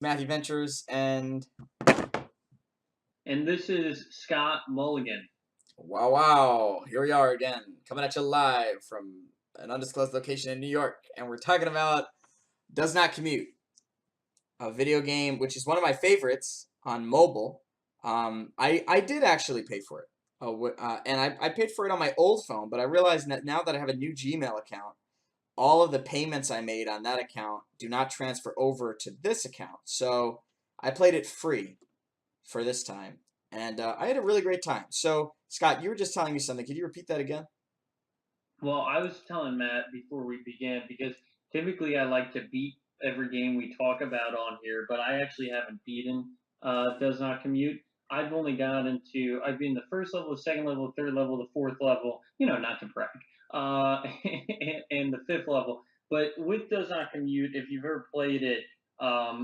Matthew Ventures, and And this is Scott Mulligan. wow, here we are again, coming at you live from an undisclosed location in New York, and we're talking about Does Not Commute, a video game which is one of my favorites on mobile. I did actually pay for it, and I paid for it on my old phone, but I realized that now that I have a new Gmail account, all of the payments I made on that account do not transfer over to this account. So I played it free for this time, and I had a really great time. So, Scott, you were just telling me something. Could you repeat that again? Well, I was telling Matt before we began because typically I like to beat every game we talk about on here, but I actually haven't beaten Does Not Commute. I've been the first level, the second level, the third level, the fourth level, not to brag, and the fifth level. But with Does Not Commute, if you've ever played it,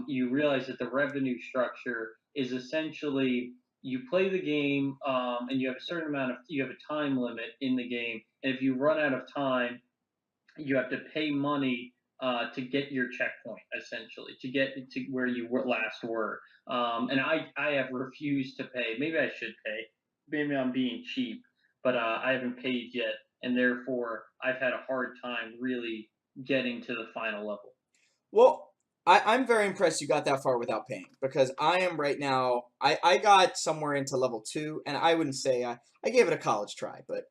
you realize that the revenue structure is essentially you play the game and you have a time limit in the game, and if you run out of time you have to pay money to get your checkpoint, essentially to get to where you last were. And I have refused to pay. Maybe I should pay. Maybe I'm being cheap, but I haven't paid yet, and therefore I've had a hard time really getting to the final level. Well, I'm very impressed you got that far without paying because I am right now. I got somewhere into level 2, and I wouldn't say I gave it a college try, but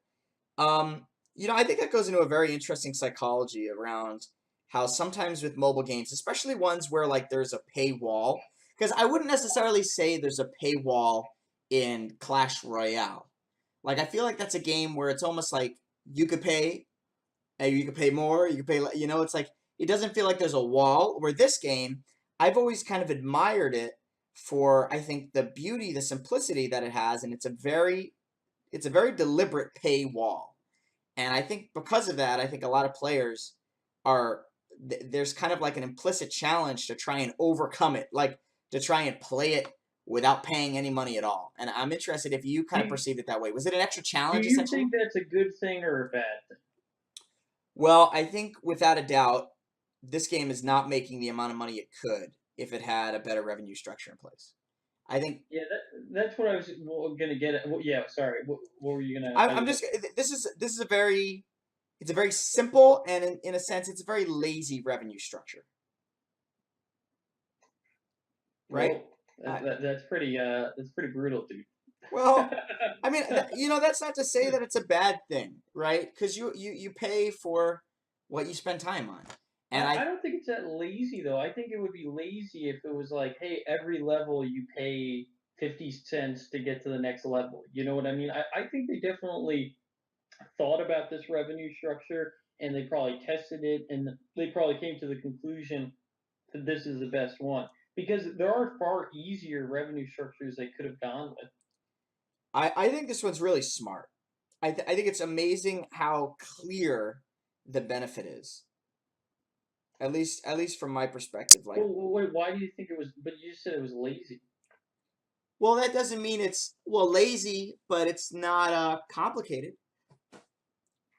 I think that goes into a very interesting psychology around how sometimes with mobile games, especially ones where like there's a paywall, because I wouldn't necessarily say there's a paywall in Clash Royale. Like I feel like that's a game where it's almost like you could pay, and you could pay more, you could pay, it's like it doesn't feel like there's a wall. Where this game, I've always kind of admired it for I think the beauty, the simplicity that it has, and it's a very deliberate paywall. And I think because of that, I think a lot of players are there's kind of like an implicit challenge to try and overcome it, like to try and play it without paying any money at all. And I'm interested if you kind of Do, perceived it that way. Was it an extra do challenge you essentially? think that's a good thing or a bad thing? Well, I think without a doubt, this game is not making the amount of money it could if it had a better revenue structure in place. I think Yeah, that's what I was gonna get at. Well, yeah, sorry. What were you gonna? I'm just this is a very simple, and in a sense it's a very lazy revenue structure, right? Well, Uh, that's pretty brutal, dude. well, I mean, that's not to say that it's a bad thing, right? Because you pay for what you spend time on, and I don't think it's that lazy though. I think it would be lazy if it was like, hey, every level you pay 50 cents to get to the next level. You know what I mean? I think they definitely thought about this revenue structure and they probably tested it and they probably came to the conclusion that this is the best one. Because there are far easier revenue structures they could have gone with. I think this one's really smart. I think it's amazing how clear the benefit is. At least from my perspective. Like, Wait, why do you think it was? But you just said it was lazy. well, that doesn't mean it's lazy, but it's not complicated.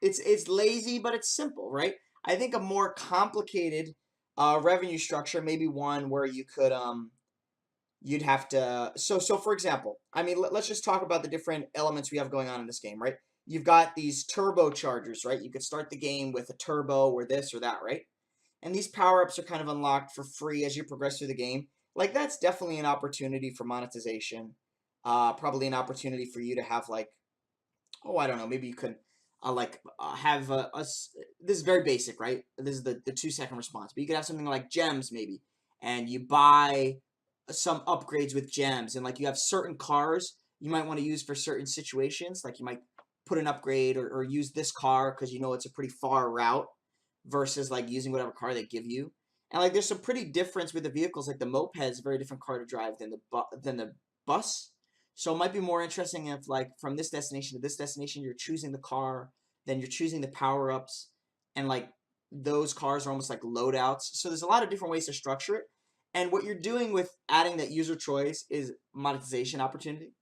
It's lazy, but it's simple, right? I think a more complicated revenue structure, maybe one where you'd have to. So for example, I mean, let's just talk about the different elements we have going on in this game, right? You've got these turbochargers, right? You could start the game with a turbo or this or that, right? And these power-ups are kind of unlocked for free as you progress through the game. Like that's definitely an opportunity for monetization. Probably an opportunity for you to have like, oh, I don't know, maybe you could have this is very basic, right? This is the 2-second response, but you could have something like gems maybe, and you buy some upgrades with gems, and like you have certain cars you might want to use for certain situations, like you might put an upgrade or use this car because it's a pretty far route versus like using whatever car they give you. And like there's some pretty difference with the vehicles. Like the moped is a very different car to drive than the bus. So it might be more interesting if like from this destination to this destination you're choosing the car, then you're choosing the power ups, and like those cars are almost like loadouts. So there's a lot of different ways to structure it. And what you're doing with adding that user choice is monetization opportunity.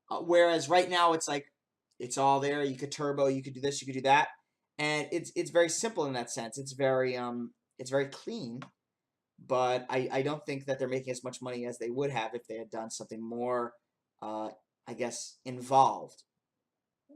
Whereas right now it's like it's all there. You could turbo, you could do this, you could do that, and it's very simple in that sense. It's very clean, but I don't think that they're making as much money as they would have if they had done something more, uh, I guess, involved.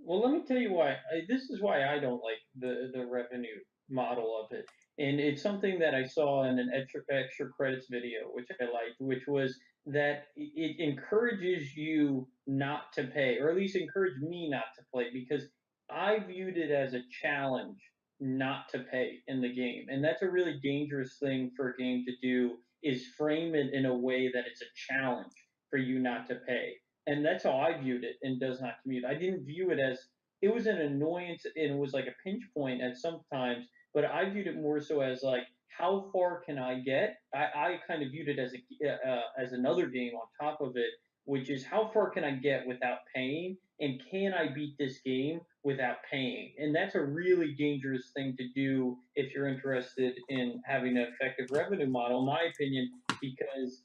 Well, let me tell you why. This is why I don't like the revenue model of it, and it's something that I saw in an extra credits video, which I liked, which was that it encourages you not to pay, or at least encouraged me not to play, because I viewed it as a challenge not to pay in the game, and that's a really dangerous thing for a game to do, is frame it in a way that it's a challenge for you not to pay, and that's how I viewed it in Does Not Commute. I didn't view it as it was an annoyance and it was like a pinch point at some times, but I viewed it more so as like how far can I get? I kind of viewed it as another game on top of it, which is how far can I get without paying, and can I beat this game without paying? And that's a really dangerous thing to do if you're interested in having an effective revenue model, in my opinion, because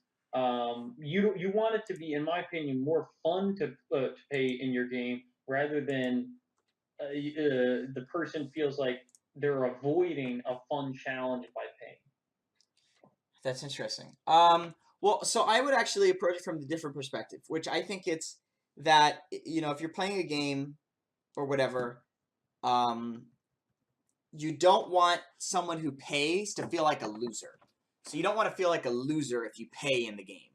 you want it to be, in my opinion, more fun to pay in your game rather than the person feels like they're avoiding a fun challenge by paying. That's interesting. Well, so I would actually approach it from the different perspective, which I think it's that if you're playing a game or whatever, um, you don't want someone who pays to feel like a loser. So you don't want to feel like a loser if you pay in the game.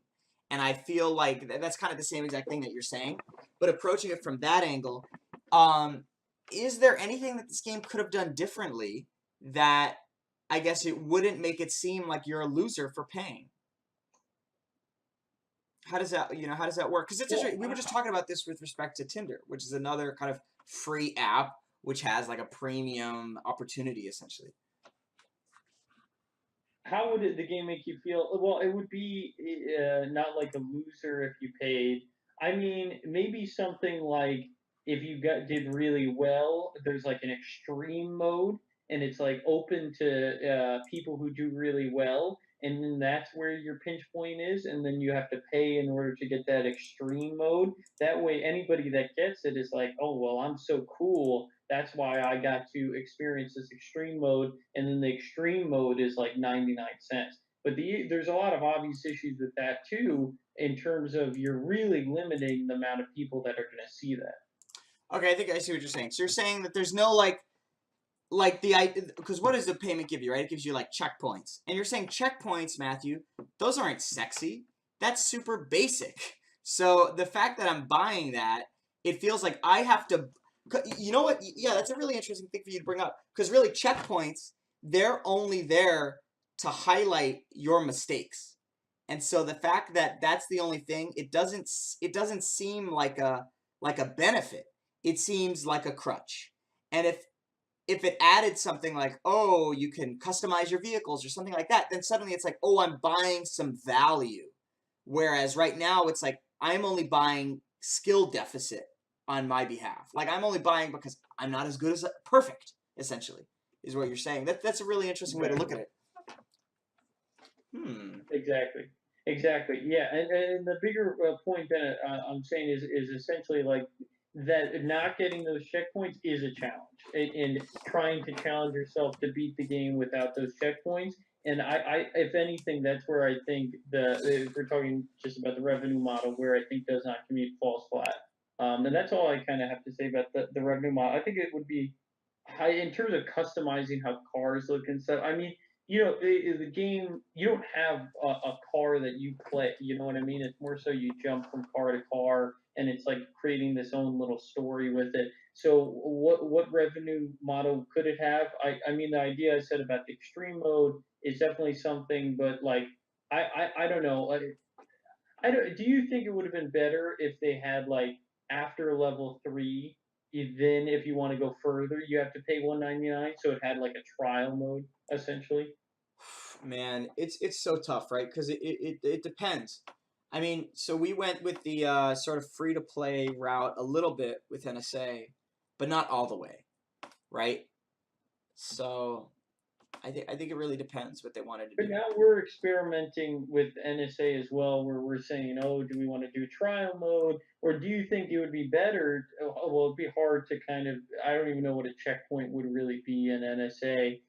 And I feel like that's kind of the same exact thing that you're saying, but approaching it from that angle, um, is there anything that this game could have done differently that I guess it wouldn't make it seem like you're a loser for paying? How does that work? Because it's Well, interesting. We were just talking about this with respect to Tinder, which is another kind of free app which has like a premium opportunity essentially. how would the game make you feel? Well, it would be not like a loser if you paid. I mean, maybe something like if you did really well, there's like an extreme mode, and it's like open to people who do really well, and then that's where your pinch point is, and then you have to pay in order to get that extreme mode. That way, anybody that gets it is like, oh well, I'm so cool. That's why I got to experience this extreme mode, and then the extreme mode is like 99 cents. But there's a lot of obvious issues with that too, in terms of you're really limiting the amount of people that are going to see that. Okay, I think I see what you're saying. So you're saying that there's no like the because what does the payment give you, right? It gives you like checkpoints, and you're saying checkpoints, Matthew. Those aren't sexy. That's super basic. So the fact that I'm buying that, it feels like I have to. You know what? Yeah, that's a really interesting thing for you to bring up because really checkpoints, they're only there to highlight your mistakes, and so the fact that that's the only thing, it doesn't seem like a benefit. It seems like a crutch. And if it added something like, oh, you can customize your vehicles or something like that, then suddenly it's like, oh, I'm buying some value. Whereas right now it's like I'm only buying skill deficit on my behalf. Like I'm only buying because I'm not as good as perfect, essentially, is what you're saying. That's a really interesting way to look Exactly. at it. Hmm. Exactly. Exactly. Yeah. And the bigger point that I'm saying is essentially like that not getting those checkpoints is a challenge, and trying to challenge yourself to beat the game without those checkpoints. And if anything, that's where I think if we're talking just about the revenue model, where I think Does Not Commute falls flat. And that's all I kind of have to say about the revenue model. I think it would be high in terms of customizing how cars look and stuff. I mean, the game, you don't have a car that you play, you know what I mean? It's more so you jump from car to car, and it's like creating this own little story with it. So what revenue model could it have? I mean, the idea I said about the extreme mode is definitely something, but like I don't know. I don't. Do you think it would have been better if they had like after level three, then if you want to go further, you have to pay 199. So it had like a trial mode essentially. Man, it's so tough, right? Because it depends. I mean, so we went with the sort of free to play route a little bit with NSA, but not all the way, right? So I think it really depends what they wanted to But do. now we're experimenting with NSA as well, where we're saying, oh, do we want to do trial mode, or do you think it would be better? Well, it'd be hard to kind of. I don't even know what a checkpoint would really be in NSA,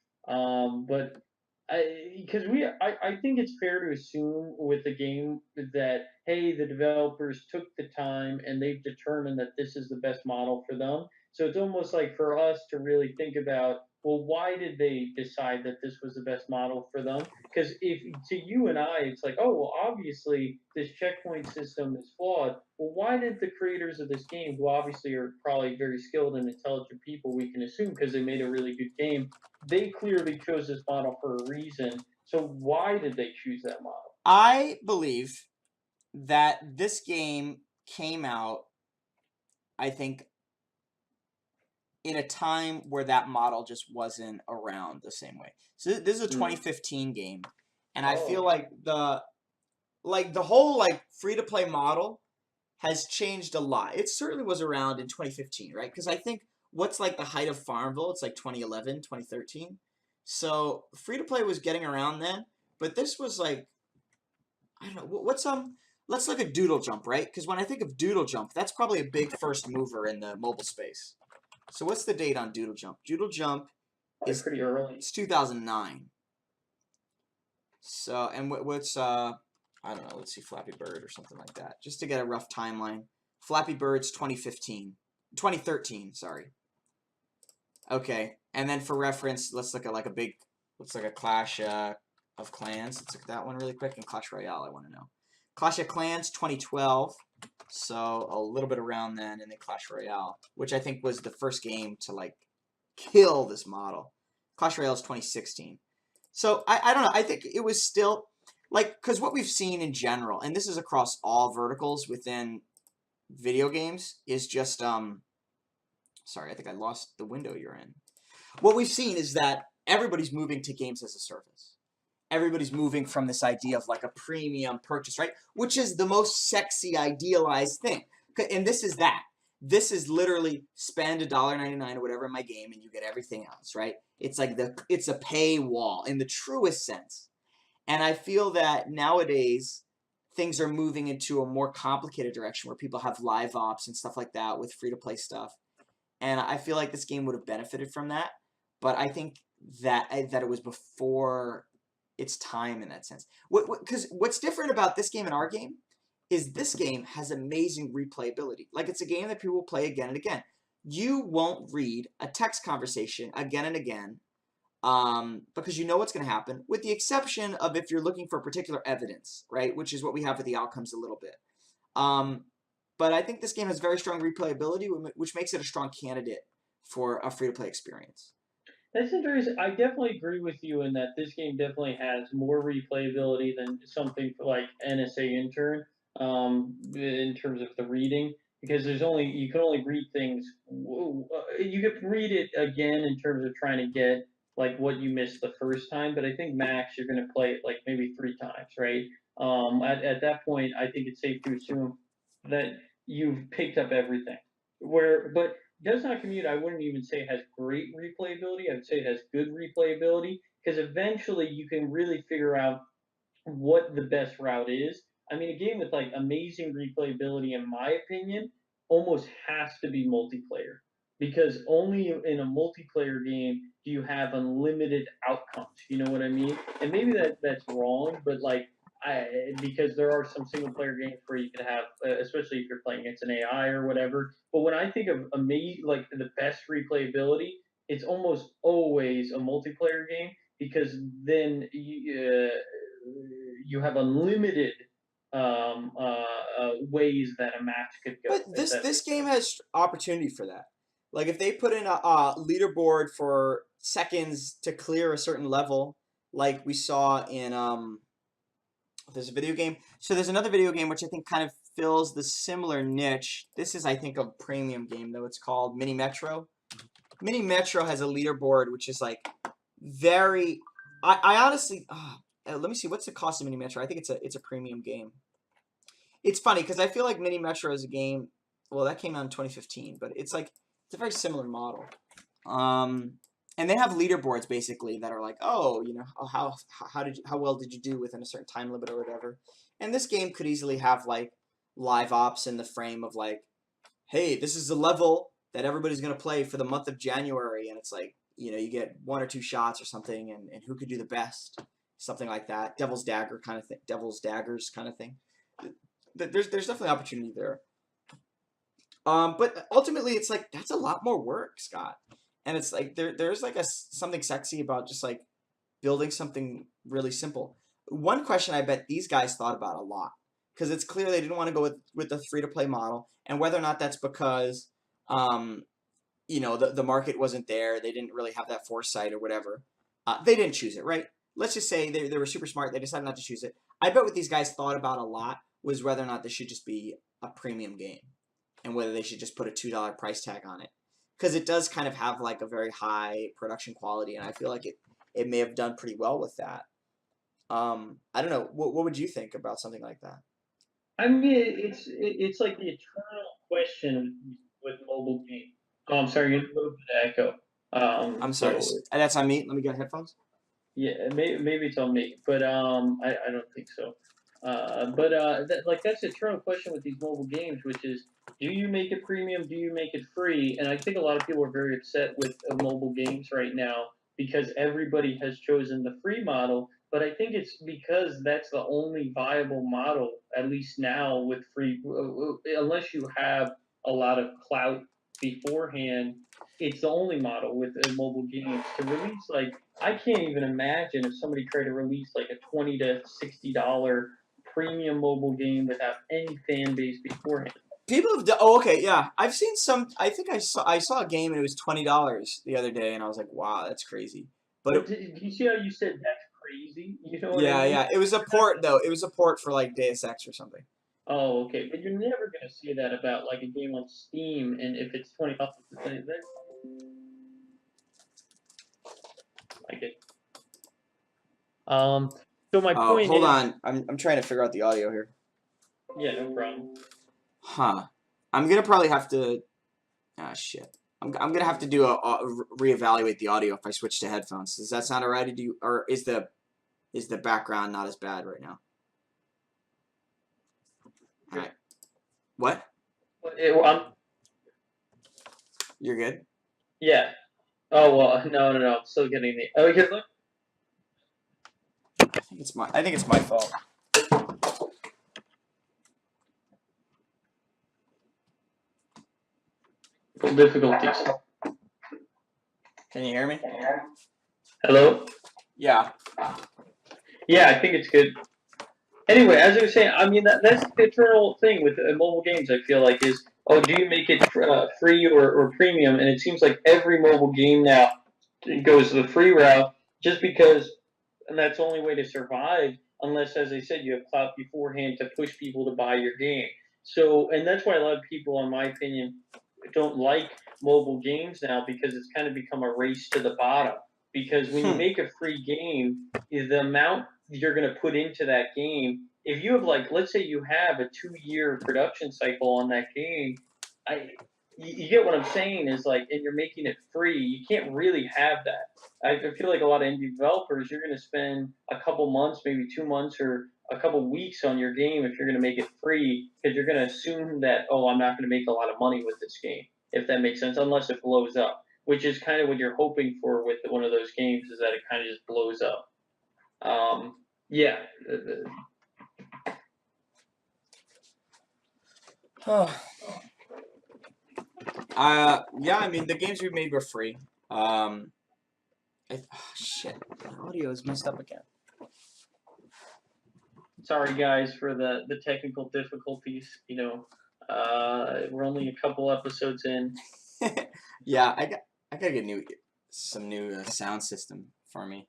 but I think it's fair to assume with the game that, hey, the developers took the time and they've determined that this is the best model for them. So it's almost like for us to really think about, well, why did they decide that this was the best model for them? Because if to you and I, it's like, oh, well, obviously this checkpoint system is flawed. Well, why did the creators of this game, who obviously are probably very skilled and intelligent people, we can assume because they made a really good game, they clearly chose this model for a reason. So why did they choose that model? I believe that this game came out, I think, in a time where that model just wasn't around the same way. So this is a Mm. 2015 game, and I Oh, feel okay. like the whole like free to play model has changed a lot. It certainly was around in 2015, right? Because I think what's like the height of Farmville, it's like 2011, 2013. So free to play was getting around then, but this was like I don't know what's let's look at Doodle Jump, right? Because when I think of Doodle Jump, that's probably a big first mover in the mobile space. So what's the date on Doodle Jump? Doodle Jump Probably is pretty early. it's 2009. So and what's I don't know, let's see Flappy Bird or something like that. Just to get a rough timeline. Flappy Bird's 2015. 2013, sorry. Okay. And then for reference, let's look at like a big let's look at Clash of Clans. Let's look at that one really quick and Clash Royale I want to know. Clash of Clans 2012. So a little bit around then and then Clash Royale, which I think was the first game to like kill this model. Clash Royale is 2016. So I don't know. I think it was still like because what we've seen in general, and this is across all verticals within video games, is just sorry, I think I lost the window you're in. What we've seen is that everybody's moving to games as a service. Everybody's moving from this idea of like a premium purchase, right? Which is the most sexy, idealized thing. And this is that. This is literally spend $1.99 or whatever in my game and you get everything else, right? It's like it's a paywall in the truest sense. And I feel that nowadays things are moving into a more complicated direction where people have live ops and stuff like that with free to play stuff. And I feel like this game would have benefited from that, but I think that it was before its time in that sense. Because what's different about this game and our game is this game has amazing replayability. Like it's a game that people play again and again. You won't read a text conversation again and again because you know what's going to happen, with the exception of if you're looking for particular evidence, right? Which is what we have with the outcomes a little bit. Um, but I think this game has very strong replayability, which makes it a strong candidate for a free to play experience. That's interesting. I definitely agree with you in that this game definitely has more replayability than something for like NSA Intern, in terms of the reading, because you can only read things. You can read it again in terms of trying to get like what you missed the first time, but I think max you're going to play it like maybe three times, right? At that point, I think it's safe to assume that you've picked up everything. But does not commute. I wouldn't even say it has great replayability. I would say it has good replayability because eventually you can really figure out what the best route is. I mean, a game with like amazing replayability, in my opinion, almost has to be multiplayer because only in a multiplayer game do you have unlimited outcomes. You know what I mean? And maybe that's wrong, but like because there are some single player games where you could have, especially if you're playing against an AI or whatever. But when I think of like the best replayability, it's almost always a multiplayer game because then you have unlimited ways that a match could go, But if this that this makes game sense. has opportunity for that. Like if they put in a leaderboard for seconds to clear a certain level, like we saw in there's a video game. So there's another video game which I think kind of fills the similar niche. This is I think a premium game though. It's called Mini Metro. Mini Metro has a leaderboard which is like very. I honestly let me see what's the cost of Mini Metro. I think it's a premium game. It's funny because I feel like Mini Metro is a game. Well, that came out in 2015, but it's like it's a very similar model. Um, and they have leaderboards basically that are like, oh, you know, how well did you do within a certain time limit or whatever. And this game could easily have like live ops in the frame of like, hey, this is the level that everybody's gonna play for the month of January, and it's like you get one or two shots or something, and who could do the best, something like that. Devil's daggers kind of thing. There's definitely opportunity there. But ultimately, it's like that's a lot more work, Scott. And it's like there's like something sexy about just like building something really simple. One question I bet these guys thought about a lot, because it's clear they didn't want to go with the free to play model, and whether or not that's because um, the market wasn't there, they didn't really have that foresight or whatever. They didn't choose it, right? Let's just say they were super smart. They decided not to choose it. I bet what these guys thought about a lot was whether or not this should just be a premium game, and whether they should just put a $2 price tag on it, because it does kind of have like a very high production quality, and I feel like it may have done pretty well with that. I don't know. What would you think about something like that? I mean, it's like the eternal question with mobile games. Oh, I'm sorry, you're a little bit of echo. I'm sorry. So That's on me. Let me get headphones. yeah, maybe it's on me, but I don't think so. Like that's the eternal question with these mobile games, which is, do you make it premium? Do you make it free? And I think a lot of people are very upset with mobile games right now because everybody has chosen the free model. But I think it's because that's the only viable model, at least now with free, unless you have a lot of clout beforehand. It's the only model with mobile games to release like I can't even imagine if somebody tried to release like a $20 to $60 premium mobile game without any fan base beforehand. People have done. Oh, okay, yeah. I've seen some. I think I saw a game and it was $20 the other day, and I was like, wow, that's crazy. But But do you see how you said that's crazy? You know what I yeah, mean? yeah. It was a port though. It was a port for like Deus Ex or something. Oh, okay. But you're never gonna say that about like a game on Steam, and if it's $20, like it. Um. So my Oh, point hold is, on. I'm trying to figure out the audio here. yeah, no problem. Huh. I'm gonna probably have to. Ah, shit. I'm gonna have to do a reevaluate the audio if I switch to headphones. Does that sound alright? Do you, or is the background not as bad right now? All Good. right. What? Well, You're good. yeah. Oh well, no. I'm still getting the. Oh, because look, I think it's my fault. difficulties. Can you hear me? Hello. Yeah. Yeah, I think it's good. Anyway, as I was saying, I mean that's the eternal thing with mobile games. I feel like is, oh, do you make it free or premium? And it seems like every mobile game now goes the free route, just because, and that's the only way to survive. Unless, as I said, you have clout beforehand to push people to buy your game. So, and that's why a lot of people, in my opinion, don't like mobile games now because it's kind of become a race to the bottom. Because when you Hmm. make a free game, the amount you're going to put into that game, if you have like, let's say you have a 2 year production cycle on that game, I you get what I'm saying is like, and you're making it free, you can't really have that. I feel like a lot of indie developers, you're going to spend a couple months, maybe 2 months or a couple weeks on your game if you're going to make it free, because you're going to assume that, oh, I'm not going to make a lot of money with this game, if that makes sense, unless it blows up, which is kind of what you're hoping for with one of those games, is that it kind of just blows up. Yeah. Oh. Yeah. I mean, the games we made were free. Shit. The audio is messed up again. Sorry, guys, for the technical difficulties. We're only a couple episodes in. Yeah, I gotta get some new sound system for me.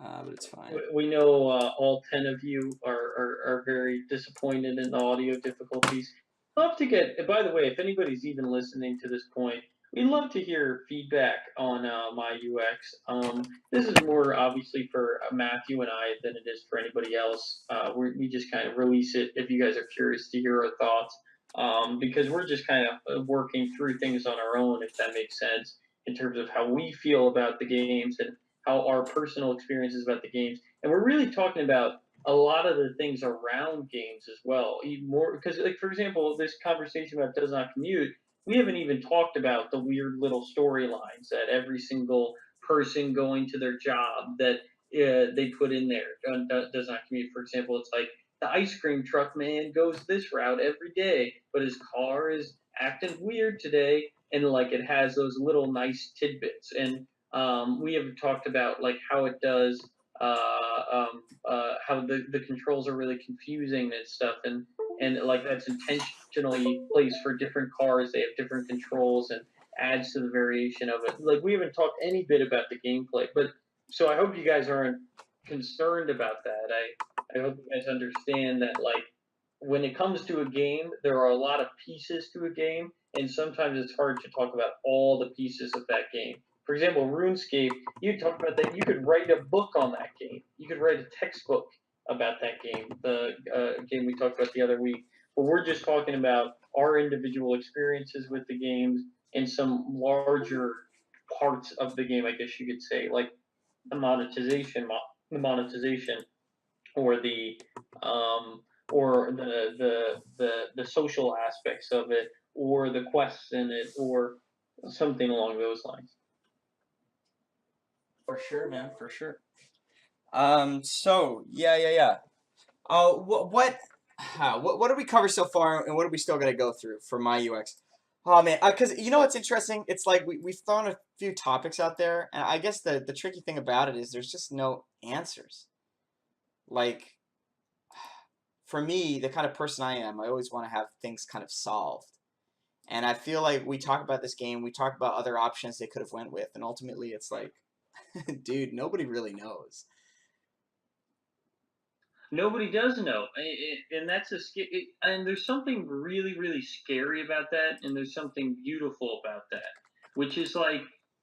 But it's fine. We know all 10 of you are very disappointed in the audio difficulties. Love to get, by the way, if anybody's even listening to this point, we'd love to hear feedback on myUX. This is more obviously for Matthew and I than it is for anybody else. We just kind of release it if you guys are curious to hear our thoughts, because we're just kind of working through things on our own, if that makes sense, in terms of how we feel about the games and how our personal experiences about the games, and we're really talking about a lot of the things around games as well. Even more because, like for example, this conversation about does not commute. we haven't even talked about the weird little storylines that every single person going to their job that they put in there does not commute. For example, it's like the ice cream truck man goes this route every day, but his car is acting weird today, and like it has those little nice tidbits. And we have talked about like how it does. How the controls are really confusing and stuff, and like that's intentionally placed for different cars. They have different controls and adds to the variation of it. Like we haven't talked any bit about the gameplay, but so I hope you guys aren't concerned about that. I hope you guys understand that like when it comes to a game, there are a lot of pieces to a game, and sometimes it's hard to talk about all the pieces of that game. For example, RuneScape, you talk about that. You could write a book on that game. You could write a textbook about that game, the game we talked about the other week. But we're just talking about our individual experiences with the games and some larger parts of the game, I guess you could say, like the the monetization, or the the social aspects of it, or the quests in it, or something along those lines. For sure, man, for sure. So yeah. What did we cover so far, and what are we still gonna go through for my UX? Oh man, because you know what's interesting? It's like we've thrown a few topics out there, and I guess the tricky thing about it is there's just no answers. Like for me, the kind of person I am, I always want to have things kind of solved. And I feel like we talk about this game, we talk about other options they could have went with, and ultimately it's like, dude, nobody really knows. Nobody does know, and that's and there's something really, really scary about that, and there's something beautiful about that, which is like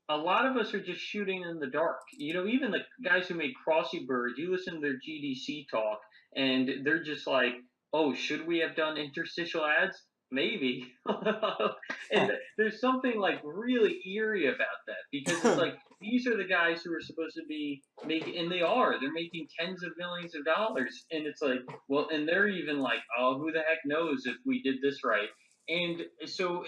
a lot of us are just shooting in the dark. You know, even the guys who make Crossy Bird, you listen to their GDC talk, and they're just like, "Oh, should we have done interstitial ads? Maybe." And there's something like really eerie about that because it's like these are the guys who are supposed to be making, and they're making tens of millions of dollars, and it's like, well, and they're even like, oh, who the heck knows if we did this right. And so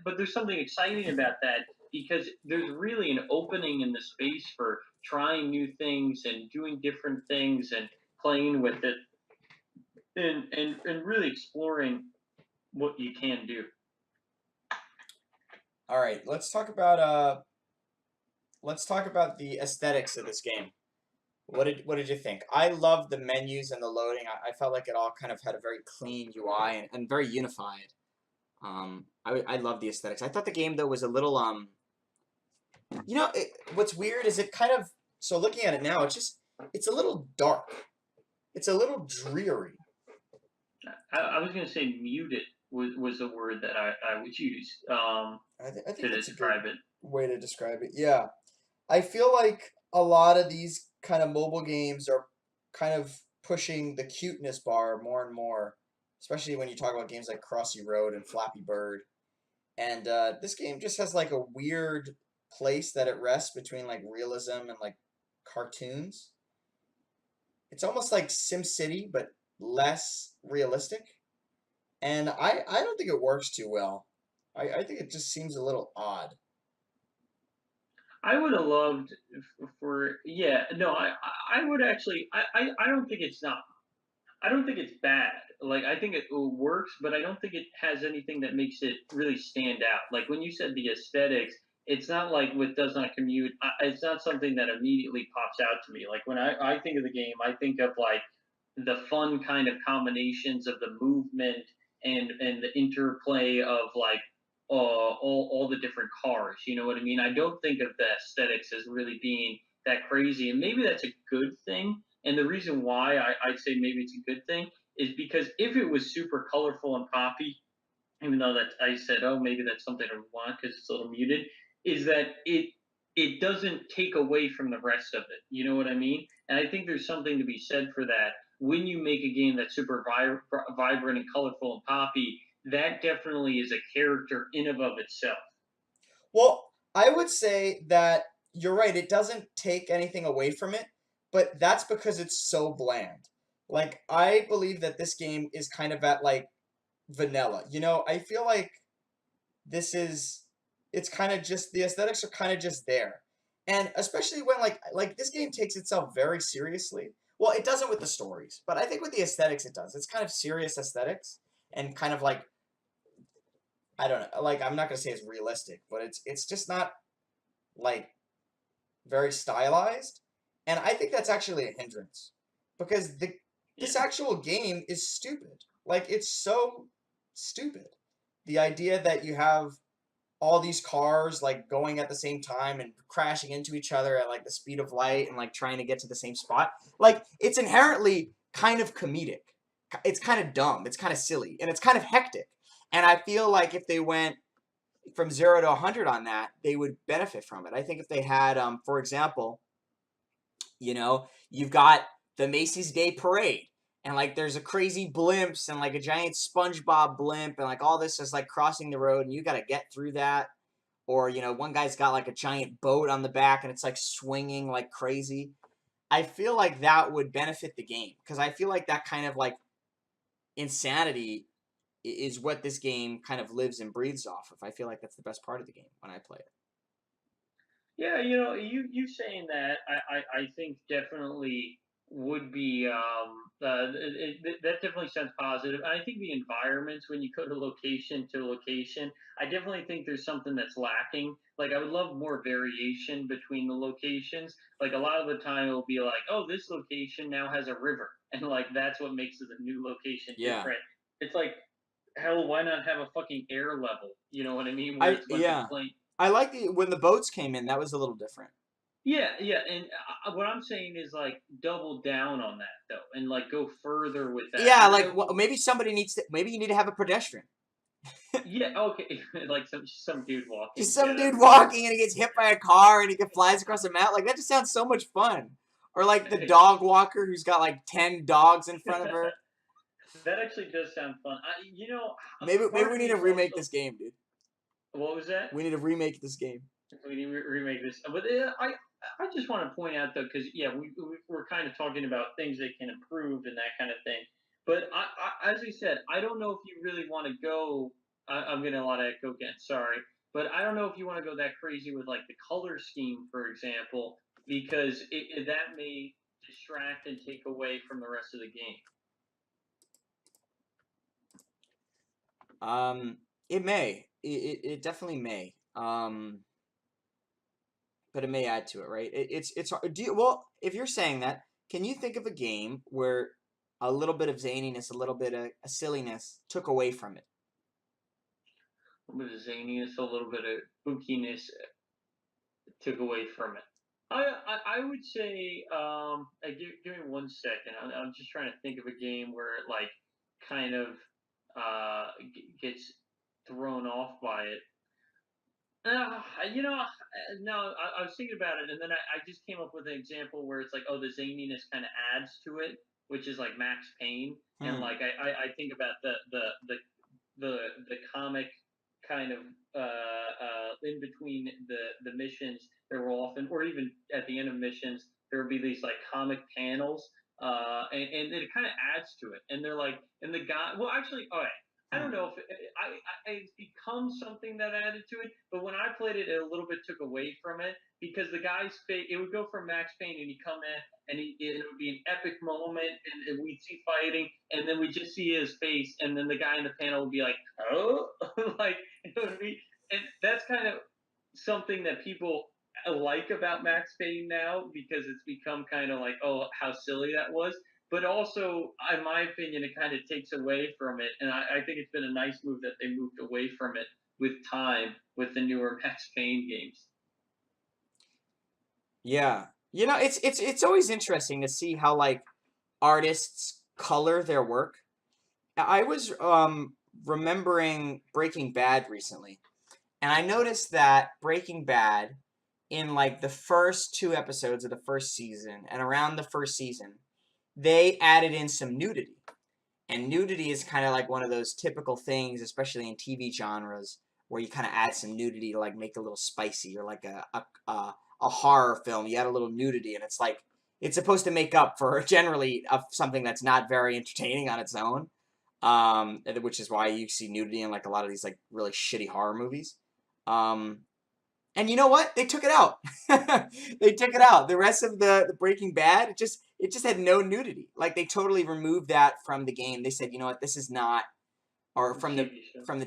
but there's something exciting about that because there's really an opening in the space for trying new things and doing different things and playing with it, and really exploring what you can do. All right, let's talk about the aesthetics of this game. What did you think? I love the menus and the loading. I felt like it all kind of had a very clean UI and very unified. I love the aesthetics. I thought the game though was a little what's weird is it kind of, so looking at it now, it's a little dark. It's a little dreary. I was going to say muted was a word that I would use I to think that's a good describe it. way to describe it. Yeah. I feel like a lot of these kind of mobile games are kind of pushing the cuteness bar more and more, especially when you talk about games like Crossy Road and Flappy Bird. And this game just has like a weird place that it rests between like realism and like cartoons. It's almost like SimCity, but less realistic. And I don't think it works too well. I think it just seems a little odd. I would have loved for yeah no I would actually I don't think it's not, I don't think it's bad. Like I think it works, but I don't think it has anything that makes it really stand out. Like when you said the aesthetics, it's not like with Does Not Commute. It's not something that immediately pops out to me. Like when I think of the game, I think of like the fun kind of combinations of the movement and the interplay of like all the different cars. You know what I mean? I don't think of the aesthetics as really being that crazy, and maybe that's a good thing. And the reason why I'd say maybe it's a good thing is because if it was super colorful and poppy, even though that I said, oh, maybe that's something I want because it's a little muted, is that it doesn't take away from the rest of it. You know what I mean? And I think there's something to be said for that. When you make a game that's super vibrant and colorful and poppy, that definitely is a character in and of itself. Well, I would say that you're right. It doesn't take anything away from it, but that's because it's so bland. Like, I believe that this game is kind of at like vanilla. You know, I feel like this is it's kind of just the aesthetics are kind of just there. And especially when like this game takes itself very seriously. Well, it doesn't with the stories, but I think with the aesthetics it does. It's kind of serious aesthetics and kind of like I don't know, like I'm not gonna say it's realistic, but it's just not like very stylized. And I think that's actually a hindrance because Yeah. this actual game is stupid. Like it's so stupid. The idea that you have all these cars like going at the same time and crashing into each other at like the speed of light and like trying to get to the same spot. Like it's inherently kind of comedic. It's kind of dumb. It's kind of silly and it's kind of hectic. And I feel like if they went from 0 to 100 on that, they would benefit from it. I think if they had, for example, you've got the Macy's Day Parade, and like there's a crazy blimps and like a giant SpongeBob blimp, and like all this is like crossing the road, and you got to get through that. Or one guy's got like a giant boat on the back, and it's like swinging like crazy. I feel like that would benefit the game because I feel like that kind of like insanity is what this game kind of lives and breathes off of. I feel like that's the best part of the game when I play it. Yeah, you saying that I think definitely would be that definitely sounds positive. And I think the environments when you go to location to location, I definitely think there's something that's lacking. Like I would love more variation between the locations. Like a lot of the time it'll be like, oh, this location now has a river, and like that's what makes it a new location Yeah, different. It's like hell, why not have a fucking air level? You know what I mean? Where I it's a bunch of yeah, plain. I like when the boats came in. That was a little different. Yeah, yeah, and what I'm saying is like double down on that though, and like go further with that. Yeah, And like maybe somebody needs to. Maybe you need to have a pedestrian. yeah, okay, like some dude Just walking. Yeah, some that'd dude be cool. walking and he gets hit by a car and he flies across the map. Like that just sounds so much fun. Or like the dog walker who's got like 10 dogs in front of her. That actually does sound fun. Maybe Part we of need me to is remake also this game, dude. what was that? We need to remake this game. We need to remake this, but I just want to point out though, because yeah, we're kind of talking about things that can improve and that kind of thing. But as I said, I don't know if you really want to go. I'm getting a lot of echo again. Sorry, but I don't know if you want to go that crazy with like the color scheme, for example, because that may distract and take away from the rest of the game. Um, it may. It definitely may. But it may add to it, right? It's hard. Well, if you're saying that, can you think of a game where a little bit of zaniness, a little bit of silliness took away from it? A little bit of zaniness, a little bit of spookiness took away from it. I would say give me 1 second. I'm just trying to think of a game where it like kind of gets thrown off by it. No, I was thinking about it, and then I just came up with an example where it's like, oh, the zaniness kind of adds to it, which is like Max Payne, and Hmm. like I think about the the comic kind of in between the missions there were often or even at the end of missions there would be these like comic panels and it kind of adds to it and they're like and the guy well actually all right I Hmm. don't know if it's become something that added to it, but when I played it, it a little bit took away from it because the guy's face, it would go from Max Payne and he'd come in and it would be an epic moment and we'd see fighting and then we just see his face and then the guy in the panel would be like, oh, like you know what I mean? And that's kind of something that people like about Max Payne now because it's become kind of like, oh, how silly that was. But also, in my opinion, it kind of takes away from it, and I think it's been a nice move that they moved away from it with time with the newer Max Payne games. Yeah. It's always interesting to see how like artists color their work. I was remembering Breaking Bad recently, and I noticed that Breaking Bad in like the first 2 episodes of the first season and around the first season, they added in some nudity. And nudity is kind of like one of those typical things, especially in TV genres, where you kind of add some nudity to like make it a little spicy, or like a horror film. You add a little nudity, and it's like it's supposed to make up for generally something that's not very entertaining on its own. which is why you see nudity in like a lot of these like really shitty horror movies. Um, and you know what? They took it out. They took it out. The rest of the Breaking Bad, it just had no nudity. Like they totally removed that from the game. They said, you know what, this is not, or The from the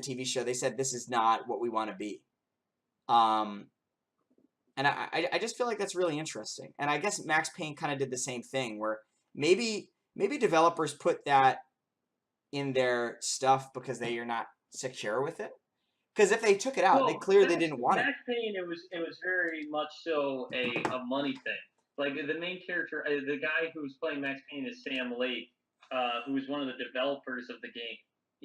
TV show. TV show, they said this is not what we want to be. Um, and I just feel like that's really interesting. And I guess Max Payne kind of did the same thing, where maybe developers put that in their stuff because they are not secure with it. Because if they took it out, they Well, clearly didn't want it. Max Payne, it was very much so a money thing. Like the main character, the guy who's playing Max Payne is Sam Lake, who is one of the developers of the game.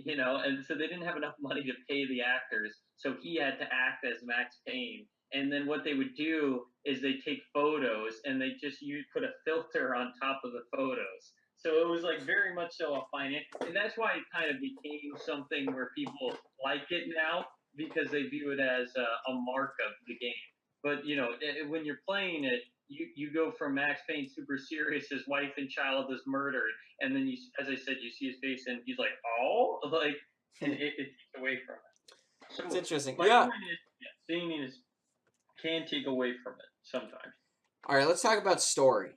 And so they didn't have enough money to pay the actors, so he had to act as Max Payne. And then what they would do is they take photos and they just you put a filter on top of the photos. So it was like very much so a finance, and that's why it kind of became something where people like it now because they view it as a mark of the game. But when you're playing it, you go from Max Payne super serious, his wife and child is murdered, and then as I said, you see his face and he's like, oh, like, and it takes away from it. It's So interesting. my Yeah. point is, yeah, seeing is can take away from it sometimes. All right, let's talk about story.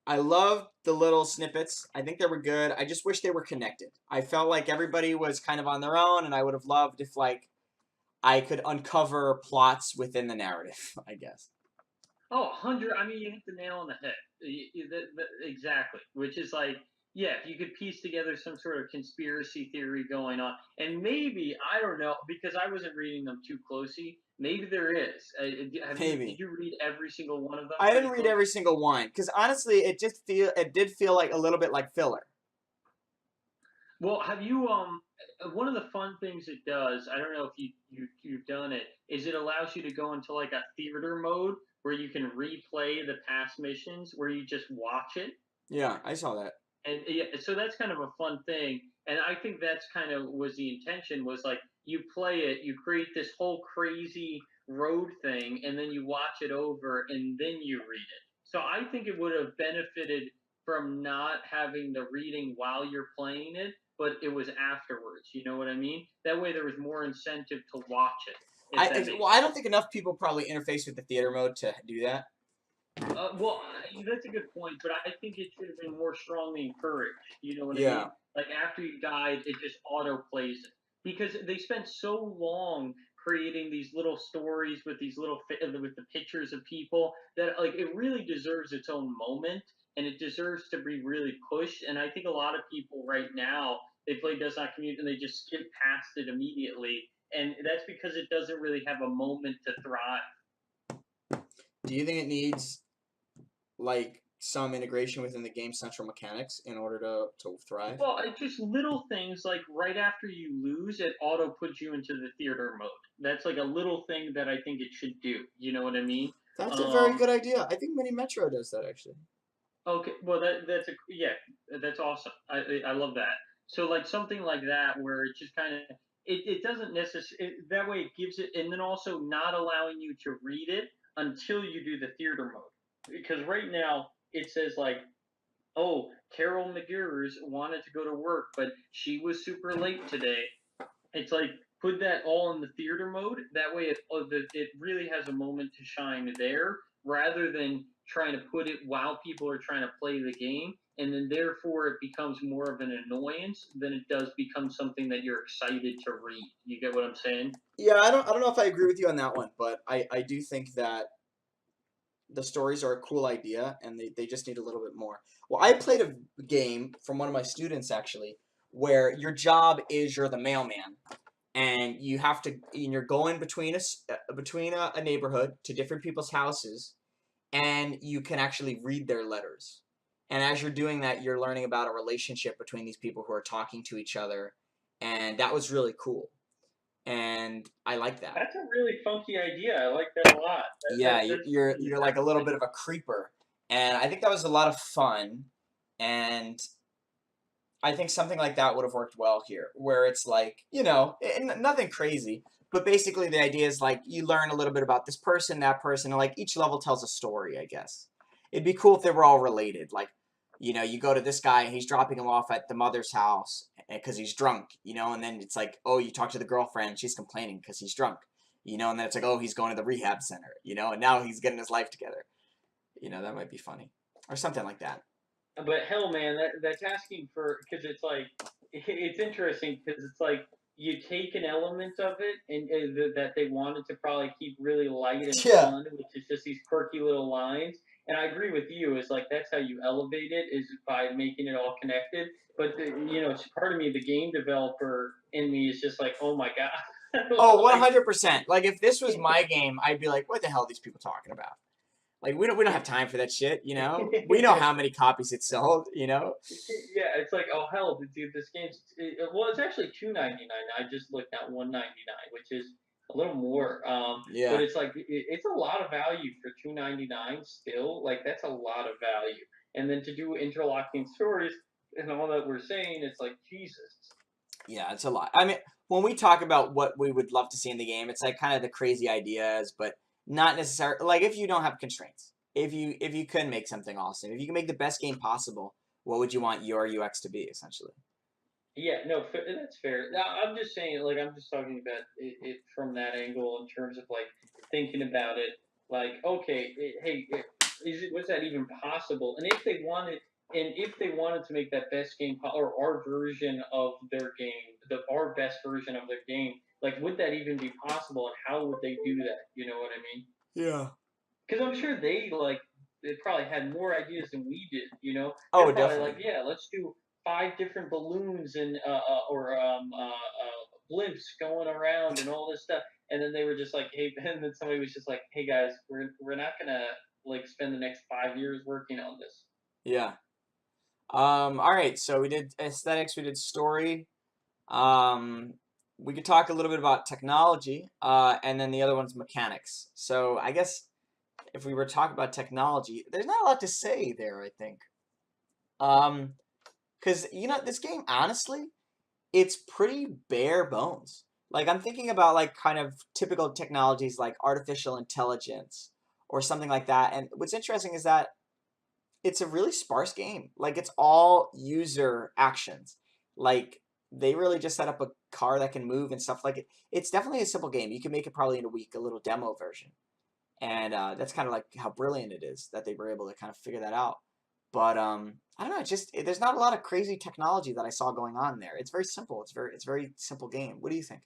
I loved the little snippets. I think they were good. I just wish they were connected. I felt like everybody was kind of on their own, and I would have loved if like I could uncover plots within the narrative, I guess. Oh, 100. I mean, you hit the nail on the head. Exactly. Which is like, yeah, if you could piece together some sort of conspiracy theory going on, and maybe I don't know because I wasn't reading them too closely. Maybe there is. Did Maybe. you read every single one of them I pretty didn't read close? every single one because honestly, it did feel like a little bit like filler. Well, have you one of the fun things it does, I don't know if you've done it, is it allows you to go into like a theater mode where you can replay the past missions where you just watch it. Yeah, I saw that. And yeah, so that's kind of a fun thing, and I think that's kind of was the intention was like you play it, you create this whole crazy road thing, and then you watch it over, and then you read it. So I think it would have benefited from not having the reading while you're playing it, but it was afterwards. You know what I mean? That way there was more incentive to watch it, if that Well, makes I sense. don't think enough people probably interface with the theater mode to do that. Well, that's a good point, but I think it should have been more strongly encouraged. You know what I Yeah. mean? Like after you died, it just auto plays it because they spent so long creating these little stories with these with the pictures of people that like it really deserves its own moment and it deserves to be really pushed. And I think a lot of people right now they play Does Not Commute and they just skip past it immediately, and that's because it doesn't really have a moment to thrive. Do you think it needs like some integration within the game's central mechanics in order to thrive? Well, just little things like right after you lose, it auto puts you into the theater mode. That's like a little thing that I think it should do. You know what I mean? That's a very Um, good idea. I think Mini Metro does that actually. okay, well that's a yeah, that's awesome. I love that. So like something like that where it just kind of it doesn't necessarily that way it gives it, and then also not allowing you to read it until you do the theater mode because right now it says like, oh, Carol McGears wanted to go to work, but she was super late today. It's like put that all in the theater mode. That way, it really has a moment to shine there, rather than trying to put it while people are trying to play the game, and then therefore it becomes more of an annoyance than it does become something that you're excited to read. You get what I'm saying? Yeah, I don't know if I agree with you on that one, but I do think that the stories are a cool idea and they just need a little bit more. Well, I played a game from one of my students actually where your job is you're the mailman and you have to and you're going between a neighborhood to different people's houses and you can actually read their letters. And as you're doing that, you're learning about a relationship between these people who are talking to each other, and that was really cool. And I like that. That's a really funky idea. I like that a lot. Yeah, That's you're like a little bit of a creeper, and I think that was a lot of fun. And I think something like that would have worked well here, where it's like, nothing crazy, but basically the idea is like you learn a little bit about this person, that person, and like each level tells a story, I guess. It'd be cool if they were all related. Like You go to this guy and he's dropping him off at the mother's house because he's drunk, and then it's like, oh, you talk to the girlfriend, she's complaining because he's drunk, and then it's like, oh, he's going to the rehab center, and now he's getting his life together. That might be funny or something like that. But hell, man, that's asking for, because it's like it's interesting because it's like you take an element of it and that they wanted to probably keep really light and Yeah. fun, which is just these quirky little lines. And I agree with you. It's like that's how you elevate it is by making it all connected. But it's part of me, the game developer in me, is just like, oh my god, Oh, like 100%. Like if this was my game, I'd be like, what the hell are these people talking about? Like we don't have time for that shit, We know how many copies it sold, Yeah, it's like, oh hell, dude, this game's well, it's actually 2.99. I just looked at 1.99, which is a little more. But Yeah. it's like it's a lot of value for 2.99 still. Like that's a lot of value. And then to do interlocking stories and all that we're saying, it's like Jesus. Yeah, it's a lot. I mean, when we talk about what we would love to see in the game, it's like kind of the crazy ideas, but not necessarily like if you don't have constraints. If you could make something awesome, if you can make the best game possible, what would you want your UX to be essentially? Yeah, no, that's fair. Now, I'm just saying, like, I'm just talking about it from that angle in terms of like thinking about it. Like, okay, hey, was that even possible? And if they wanted to make that best game or our version of their game, our best version of their game, like, would that even be possible? And how would they do that? You know what I mean? Yeah. Because I'm sure they probably had more ideas than we did. They're Oh, probably like, definitely. yeah, let's do 5 different balloons and or blimps going around and all this stuff. And then they were just like, hey, and then somebody was just like, hey guys, we're not gonna like spend the next 5 years working on this. Yeah. All right. So we did aesthetics. We did story. Um, we could talk a little bit about technology. And then the other one's mechanics. So I guess if we were talking about technology, there's not a lot to say there. I think. Um, because this game, honestly, it's pretty bare bones. Like I'm thinking about like kind of typical technologies like artificial intelligence or something like that. And what's interesting is that it's a really sparse game. Like it's all user actions. Like they really just set up a car that can move and stuff like it. It's definitely a simple game. You can make it probably in a week, a little demo version. And that's kind of like how brilliant it is that they were able to kind of figure that out. But I don't know. There's not a lot of crazy technology that I saw going on there. It's very simple. It's very simple game. What do you think?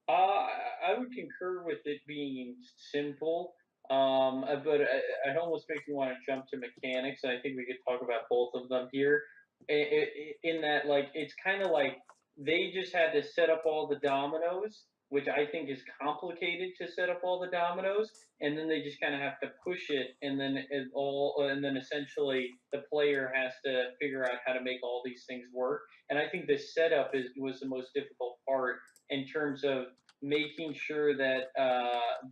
I would concur with it being simple, but it almost makes me want to jump to mechanics. I think we could talk about both of them here. In that, like, it's kind of like they just had to set up all the dominoes, which I think is complicated to set up all the dominoes, and then they just kind of have to push it, and then essentially the player has to figure out how to make all these things work. And I think the setup was the most difficult part in terms of making sure that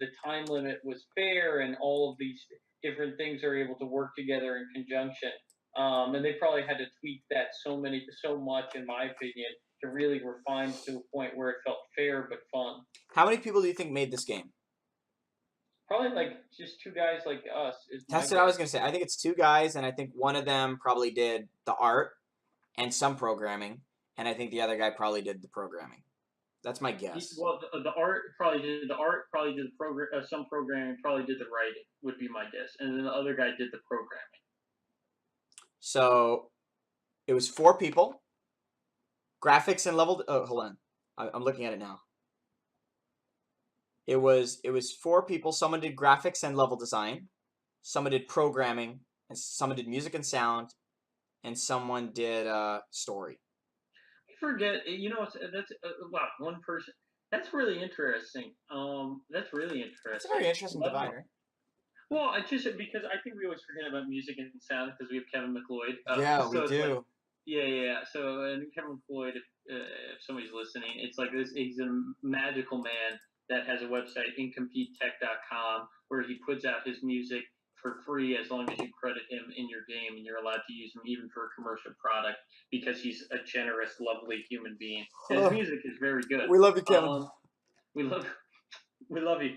the time limit was fair and all of these different things are able to work together in conjunction. And they probably had to tweak that so much, in my opinion, to really refine to a point where it felt fair but fun. How many people do you think made this game? Probably like just two guys like us is my That's what I was guess. gonna say. I think it's two guys, and I think one of them probably did the art and some programming, and I think the other guy probably did the programming. That's my guess. Well, the art probably did the program, some programming, probably did the writing would be my guess, and then the other guy did the programming. So it was four people. Graphics and level. Oh, hold on. I'm looking at it now. It was four people. Someone did graphics and level design. Someone did programming, and someone did music and sound, and someone did story. I forget, that's wow, one person. That's really interesting. That's really It's a very interesting. interesting divide, right? Well, I just because I think we always forget about music and sound because we have Kevin McLeod. Yeah, we So it's like, do. yeah, yeah. Yeah. So and Kevin McLeod, if somebody's listening, it's like this. He's a magical man that has a website, incompetetech.com, where he puts out his music for free as long as you credit him in your game, and you're allowed to use him even for a commercial product because he's a generous, lovely human being, and his Oh, music is very good. we love you, Kevin. We love we love you.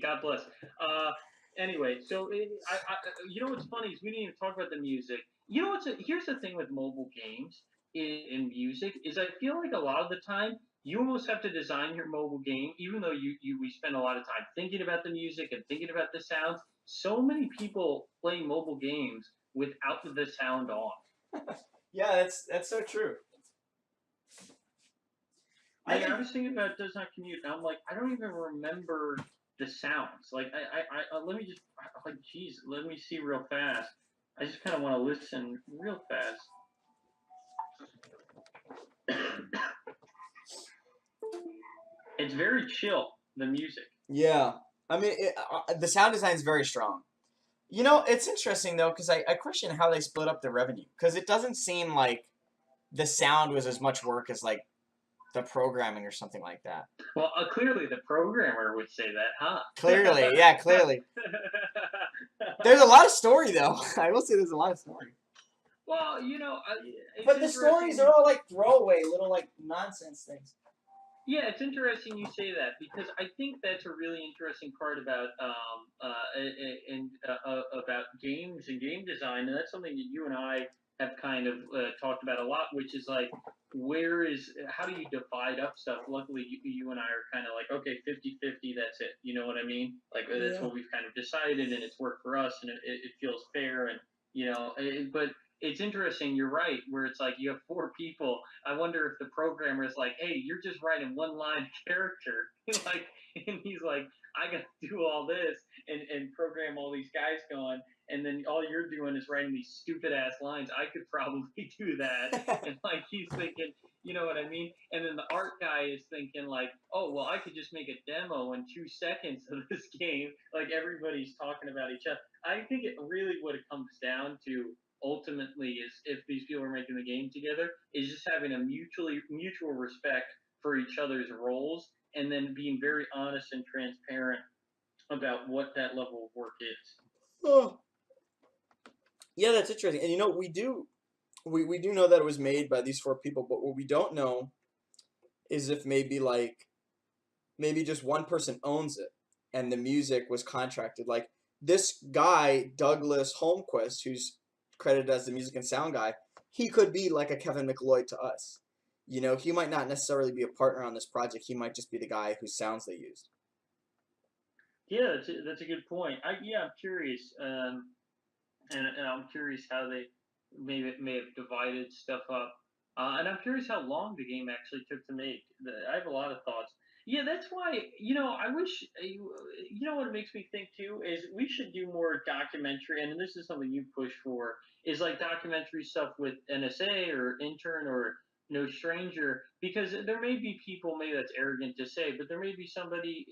God bless. Uh, Anyway, so you know what's funny is we didn't even talk about the music. You know here's the thing with mobile games in music is I feel like a lot of the time you almost have to design your mobile game, even though we spend a lot of time thinking about the music and thinking about the sounds. So many people play mobile games without the sound on. Yeah, that's so true. I Like I think was thinking about Does Not Commute, and I'm like, I don't even remember the sounds. Like let me just like, geez, let me see real fast. I just kind of want to listen real fast. It's very chill, the music. yeah. I mean, the sound design is very strong. You know, it's interesting though because I question how they split up the revenue because it doesn't seem like the sound was as much work as like the programming or something like that. Well, clearly the programmer would say that, huh? Clearly, yeah, clearly. There's a lot of story though. I will say there's a lot of story. Well, it's But the interesting. stories are all like throwaway, little like nonsense things. Yeah, it's interesting you say that because I think that's a really interesting part about and about games and game design, and that's something that you and I have kind of talked about a lot, which is like how do you divide up stuff? Luckily, you and I are kind of like, okay, 50-50, that's it. You know what I mean? Like that's Yeah. what we've kind of decided, and it's worked for us, and it feels fair, and but it's interesting. You're right, where it's like you have four people. I wonder if the programmer is like, "Hey, you're just writing one line character," like, and he's like, "I got to do all this and program all these guys going, and then all you're doing is writing these stupid ass lines. I could probably do that." And like he's thinking, you know what I mean? And then the art guy is thinking like, "Oh, well, I could just make a demo in 2 seconds of this game." Like everybody's talking about each other. I think it really what it comes down to ultimately is if these people are making the game together is just having a mutual respect for each other's roles and then being very honest and transparent about what that level of work is. Oh, yeah, that's interesting. And you know, we do know that it was made by these four people, but what we don't know is if maybe just one person owns it and the music was contracted. Like this guy, Douglas Holmquist, who's credited as the music and sound guy, he could be like a Kevin McLeod to us. You know, he might not necessarily be a partner on this project. He might just be the guy whose sounds they used. Yeah, that's a good point. I'm curious, and I'm curious how they maybe may have divided stuff up. And I'm curious how long the game actually took to make. I have a lot of thoughts. Yeah, that's why I wish you know what it makes me think too is we should do more documentary, and this is something you push for is like documentary stuff with NSA or intern or no stranger because there may be people maybe that's arrogant to say, but there may be somebody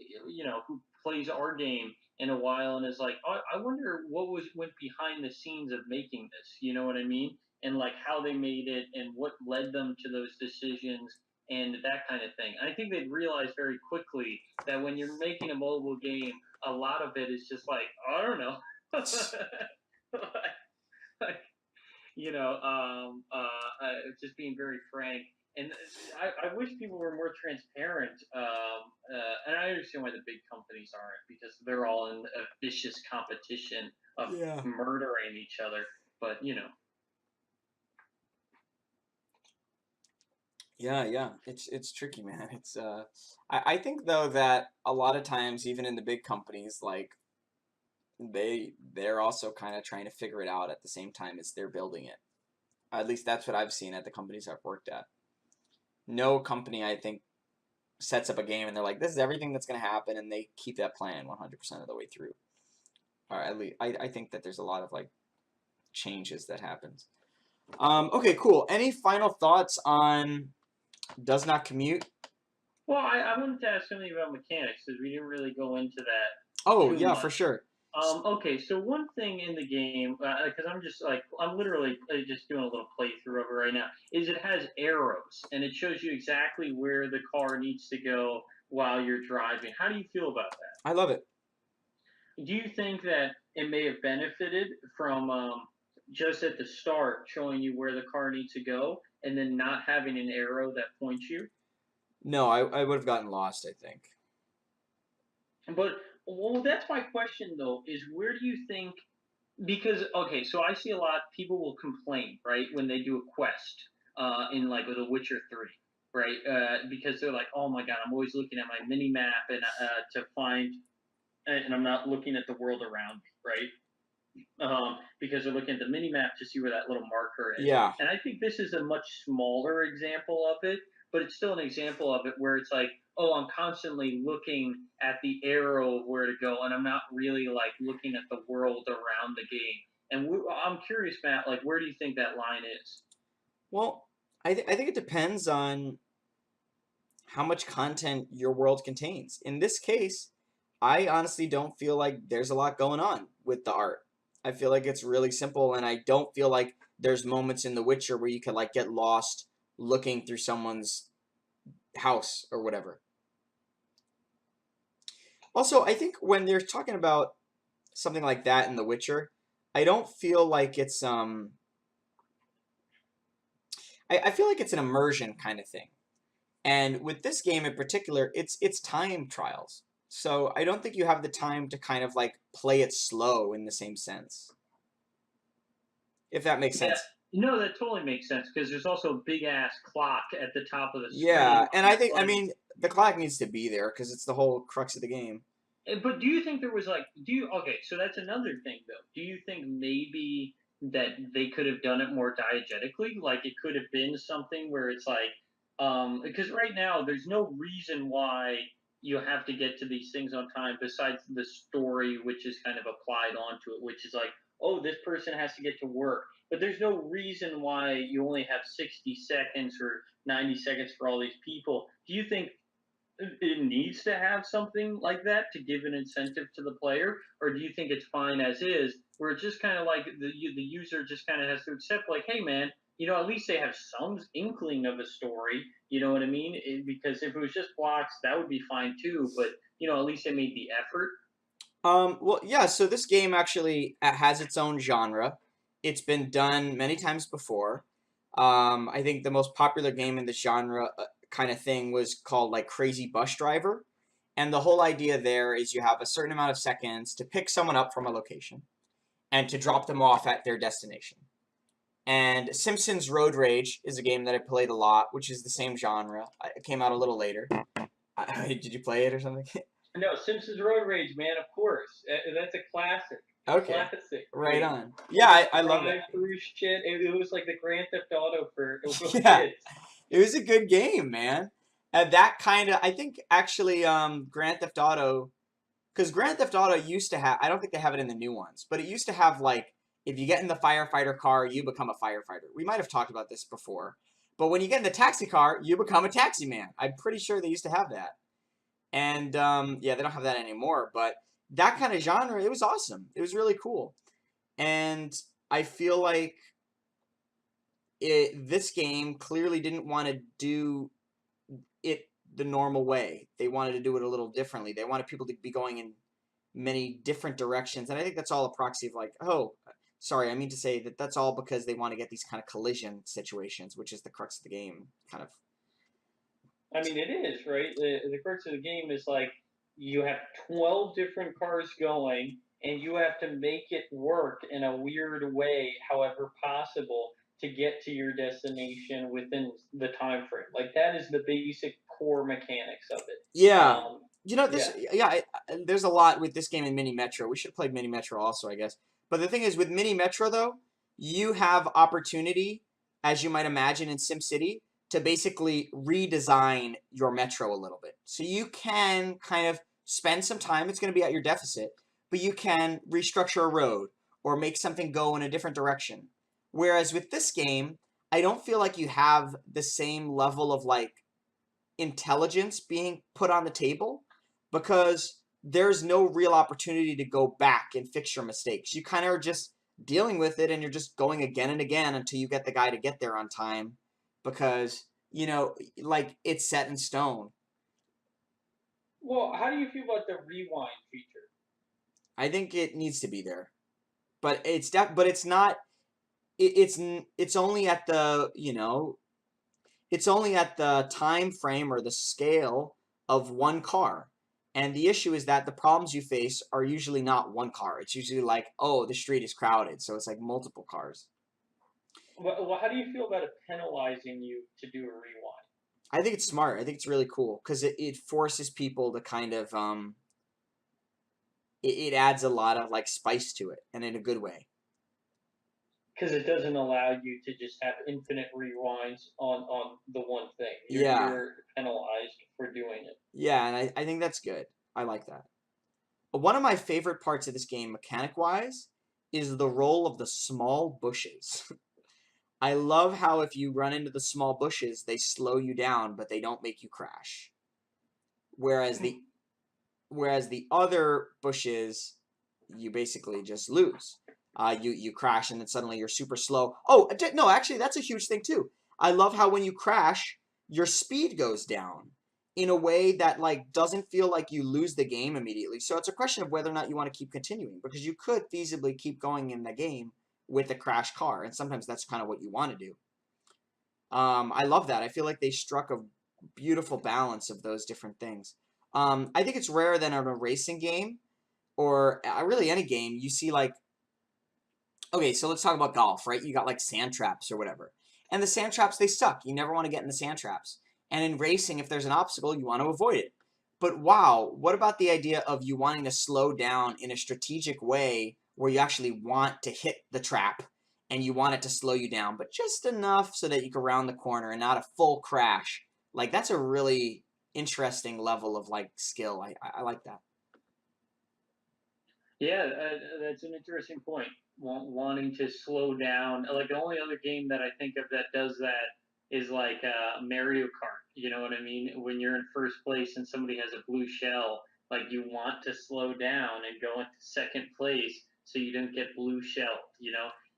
who plays our game in a while and is like, oh, I wonder what went behind the scenes of making this. You know what I mean? And like how they made it and what led them to those decisions and that kind of thing. I think they'd realize very quickly that when you're making a mobile game, a lot of it is just like I don't know, like, just being very frank. And I wish people were more transparent. And I understand why the big companies aren't because they're all in a vicious competition of Yeah. murdering each other. But Yeah, yeah. It's tricky, man. I think though that a lot of times even in the big companies, like they're also kind of trying to figure it out at the same time as they're building it. At least that's what I've seen at the companies I've worked at. No company I think sets up a game and they're like, this is everything that's gonna happen, and they keep that plan 100% of the way through. Or at least I think that there's a lot of like changes that happens. Okay, cool. Any final thoughts on Does Not Commute? well, I wanted to ask something about mechanics because we didn't really go into that Oh too yeah, for much. sure. Okay, so one thing in the game, because I'm literally just doing a little playthrough of it right now, is it has arrows and it shows you exactly where the car needs to go while you're driving. How do you feel about that? I love it. Do you think that it may have benefited from just at the start showing you where the car needs to go and then not having an arrow that points you? No, I would have gotten lost, I think. But Well, that's my question though. Is where do you think? Because okay, so I see a lot people will complain, right, when they do a quest in like The Witcher 3, right? Because they're like, "Oh my god, I'm always looking at my mini map and to find and I'm not looking at the world around me, right? Because they're looking at the mini map to see where that little marker is. Yeah. And I think this is a much smaller example of it, but it's still an example of it where it's like, oh, I'm constantly looking at the arrow of where to go, and I'm not really like looking at the world around the game. And I'm curious, Matt, like where do you think that line is? Well, I think it depends on how much content your world contains. In this case, I honestly don't feel like there's a lot going on with the art. I feel like it's really simple, and I don't feel like there's moments in The Witcher where you could like get lost looking through someone's house or whatever. Also, I think when they're talking about something like that in The Witcher, I don't feel like it's I feel like it's an immersion kind of thing. And with this game in particular, it's time trials. So I don't think you have the time to kind of like play it slow in the same sense. If that makes Yeah, sense. no, that totally makes sense because there's also a big ass clock at the top of the screen Yeah, and on I the think I right. mean the clock needs to be there because it's the whole crux of the game. But do you think there was like, do you, okay, so that's another thing though. Do you think maybe that they could have done it more diegetically? Like it could have been something where it's like, because right now there's no reason why you have to get to these things on time besides the story, which is kind of applied onto it, which is like, oh, this person has to get to work. But there's no reason why you only have 60 seconds or 90 seconds for all these people. Do you think it needs to have something like that to give an incentive to the player, or do you think it's fine as is, where it's just kind of like the user just kind of has to accept, like, hey man, at least they have some inkling of a story. You know what I mean? Because if it was just blocks, that would be fine too. But at least they made the effort. Well, yeah. So this game actually has its own genre. It's been done many times before. I think the most popular game in this genre kind of thing was called like Crazy Bus Driver, and the whole idea there is you have a certain amount of seconds to pick someone up from a location and to drop them off at their destination. And Simpsons Road Rage is a game that I played a lot, which is the same genre. It came out a little later. Did you play it or something? No, Simpsons Road Rage, man, of course. That's a classic. Okay, Classic right game. on. Yeah, All the I love that game. drive-through shit. It was like the Grand Theft Auto for little Yeah, kids. it was a good game, man. And that kind of, I think actually, Grand Theft Auto, because Grand Theft Auto used to have, I don't think they have it in the new ones, but it used to have like, if you get in the firefighter car, you become a firefighter. We might have talked about this before, but when you get in the taxi car, you become a taxi man. I'm pretty sure they used to have that. And yeah, they don't have that anymore, but that kind of genre, it was awesome. It was really cool. And I feel like this game clearly didn't want to do it the normal way. They wanted to do it a little differently. They wanted people to be going in many different directions, and I think that's all a proxy of like, oh, sorry, I mean to say that that's all because they want to get these kind of collision situations, which is the crux of the game, kind of. I mean, it is, right? The crux of the game is like you have 12 different cars going, and you have to make it work in a weird way, however possible, to get to your destination within the time frame. Like that is the basic core mechanics of it. Yeah, this. Yeah. Yeah, there's a lot with this game in Mini Metro. We should play Mini Metro also, I guess. But the thing is, with Mini Metro though, you have opportunity, as you might imagine in SimCity, to basically redesign your metro a little bit. So you can kind of spend some time. It's going to be at your deficit, but you can restructure a road or make something go in a different direction. Whereas with this game, I don't feel like you have the same level of like intelligence being put on the table because there's no real opportunity to go back and fix your mistakes. You kind of are just dealing with it and you're just going again and again until you get the guy to get there on time because, like it's set in stone. Well, how do you feel about the rewind feature? I think it needs to be there. But but it's not it's only at the, it's only at the time frame or the scale of one car. And the issue is that the problems you face are usually not one car. It's usually like, oh, the street is crowded, so it's like multiple cars. Well, how do you feel about it penalizing you to do a rewind? I think it's smart. I think it's really cool because it forces people to kind of it adds a lot of like spice to it and in a good way. Because it doesn't allow you to just have infinite rewinds on the one thing. Yeah. You're penalized for doing it. Yeah, and I think that's good. I like that. One of my favorite parts of this game, mechanic wise, is the role of the small bushes. I love how if you run into the small bushes, they slow you down, but they don't make you crash. Whereas the whereas the other bushes, you basically just lose. You crash and then suddenly you're super slow. Oh no, actually that's a huge thing too. I love how when you crash, your speed goes down in a way that like doesn't feel like you lose the game immediately. So it's a question of whether or not you want to keep continuing because you could feasibly keep going in the game with a crash car, and sometimes that's kind of what you want to do. I love that. I feel like they struck a beautiful balance of those different things. I think it's rare that in a racing game or really any game you see like, okay, so let's talk about golf, right? You got like sand traps or whatever, and the sand traps they suck. You never want to get in the sand traps. And in racing, if there's an obstacle, you want to avoid it. But wow, what about the idea of you wanting to slow down in a strategic way where you actually want to hit the trap and you want it to slow you down, but just enough so that you can round the corner and not a full crash? Like that's a really interesting level of like skill. I like that. Yeah, that's an interesting point. Wanting to slow down, like the only other game that I think of that does that is like Mario Kart. You know what I mean? When you're in first place and somebody has a blue shell, like you want to slow down and go into second place so you don't get blue shelled.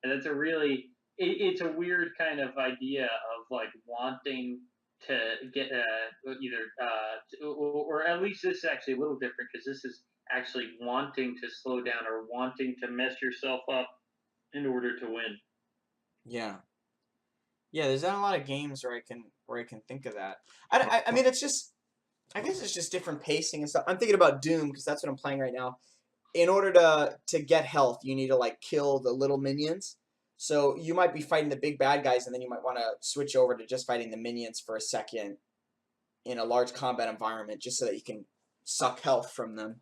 And that's a really it's a weird kind of idea of like wanting to get either or at least this is actually a little different because this is actually wanting to slow down or wanting to mess yourself up in order to win. Yeah. Yeah, there's not a lot of games where I can think of that. I mean, it's just I guess it's just different pacing and stuff. I'm thinking about Doom because that's what I'm playing right now. In order to get health, you need to like kill the little minions. So you might be fighting the big bad guys, and then you might want to switch over to just fighting the minions for a second in a large combat environment, just so that you can suck health from them.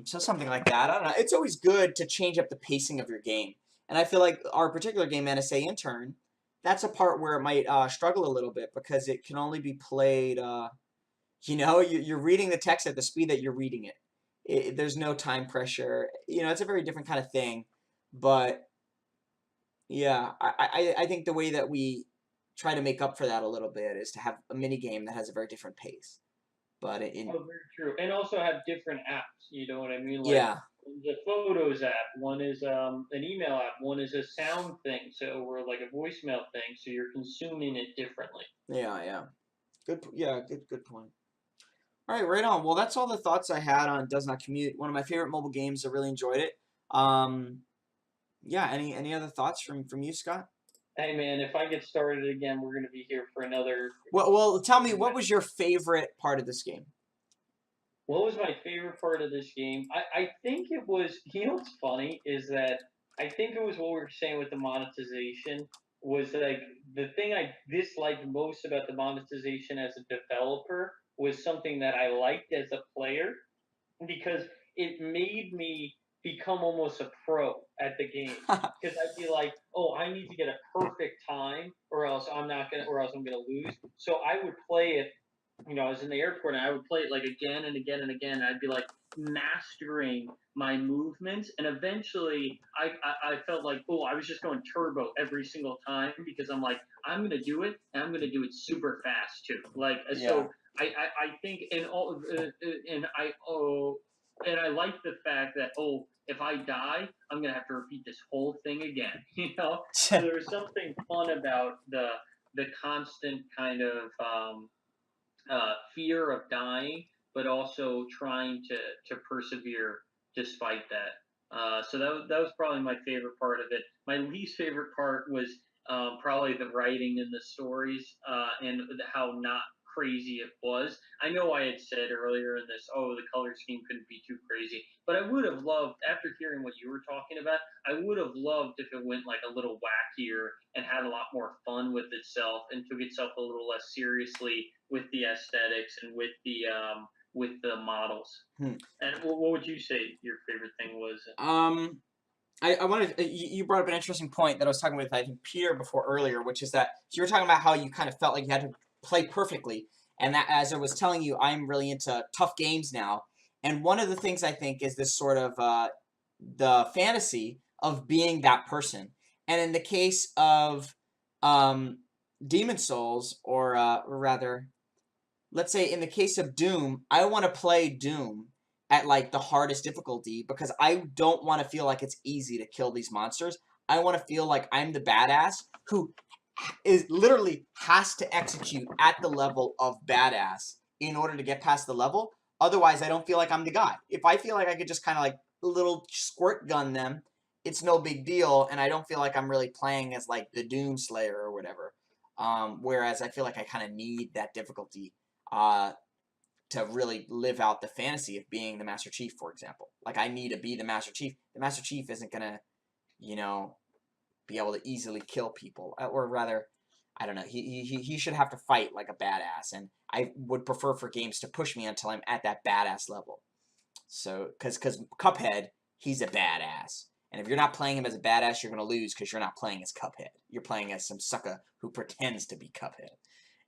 So something like that. I don't know. It's always good to change up the pacing of your game. And I feel like our particular game, NSA Intern, that's a part where it might struggle a little bit because it can only be played. You're reading the text at the speed that you're reading it. There's no time pressure. It's a very different kind of thing. But yeah, I think the way that we try to make up for that a little bit is to have a mini game that has a very different pace. But in Oh, very true. And also have different apps. You know what I mean? Like yeah, the Photos app. One is an email app. One is a sound thing. So we're like a voicemail thing. So you're consuming it differently. yeah. Good point. All right, right on. Well, that's all the thoughts I had on Does Not Commute. One of my favorite mobile games. I really enjoyed it. Um, yeah. Any other thoughts from you, Scott? Hey man, if I get started again, we're gonna be here for another Well, tell me 20 what minutes. was your favorite part of this game? What was my favorite part of this game? I think it was, what's funny is that I think it was what we were saying with the monetization was like the thing I disliked most about the monetization as a developer was something that I liked as a player because it made me become almost a pro at the game. Because I'd be like, oh, I need to get a perfect time, or else I'm gonna lose. So I would play it. I was in the airport and I would play it like again and again and again. I'd be like mastering my movements, and eventually I felt like, oh, I was just going turbo every single time because I'm like, I'm gonna do it, and I'm gonna do it super fast too. Like Yeah. so, I think and I like the fact that, oh, if I die, I'm gonna have to repeat this whole thing again. So there was something fun about the constant kind of fear of dying, but also trying to persevere despite that. So that was probably my favorite part of it. My least favorite part was probably the writing and the stories and how not crazy it was. I know I had said earlier in this, oh, the color scheme couldn't be too crazy, but I would have loved, after hearing what you were talking about, I would have loved if it went like a little wackier and had a lot more fun with itself and took itself a little less seriously with the aesthetics and with the models. Hmm. And what would you say your favorite thing was? Um, I wanted you brought up an interesting point that I was talking with I think Peter before earlier, which is that so you were talking about how you kind of felt like you had to play perfectly, and that as I was telling you, I'm really into tough games now, and one of the things I think is this sort of the fantasy of being that person, and in the case of um, Demon Souls, or rather let's say in the case of Doom, I want to play Doom at like the hardest difficulty because I don't want to feel like it's easy to kill these monsters. I want to feel like I'm the badass who is literally has to execute at the level of badass in order to get past the level. Otherwise, I don't feel like I'm the guy. If I feel like I could just kind of like little squirt gun them, it's no big deal, and I don't feel like I'm really playing as like the Doom Slayer or whatever. Whereas I feel like I kind of need that difficulty uh, to really live out the fantasy of being the Master Chief, for example. Like I need to be the Master Chief. The Master Chief isn't gonna, you know, be able to easily kill people, or rather, I don't know. He should have to fight like a badass, and I would prefer for games to push me until I'm at that badass level. So, because Cuphead, he's a badass. And if you're not playing him as a badass, you're going to lose because you're not playing as Cuphead. You're playing as some sucker who pretends to be Cuphead.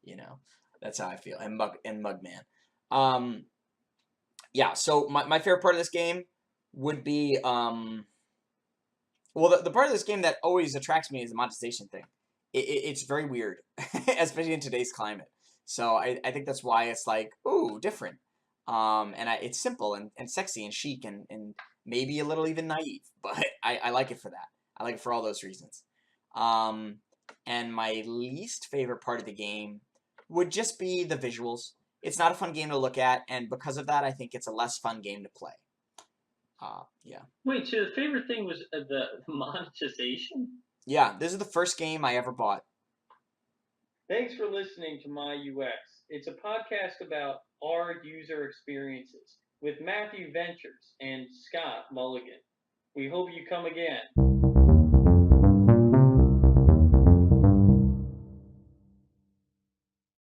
You know, that's how I feel. And Mugman. Um, yeah. So my favorite part of this game would be well the part of this game that always attracts me is the monetization thing. It's very weird, especially in today's climate. So I think that's why it's like ooh different. And it's simple and sexy and chic and maybe a little even naive, but I like it for that. I like it for all those reasons. Um, and my least favorite part of the game would just be the visuals. It's not a fun game to look at, and because of that, I think it's a less fun game to play. Yeah. Wait, so the favorite thing was the monetization? Yeah, this is the first game I ever bought. Thanks for listening to myUX. It's a podcast about our user experiences with Matthew Ventures and Scott Mulligan. We hope you come again.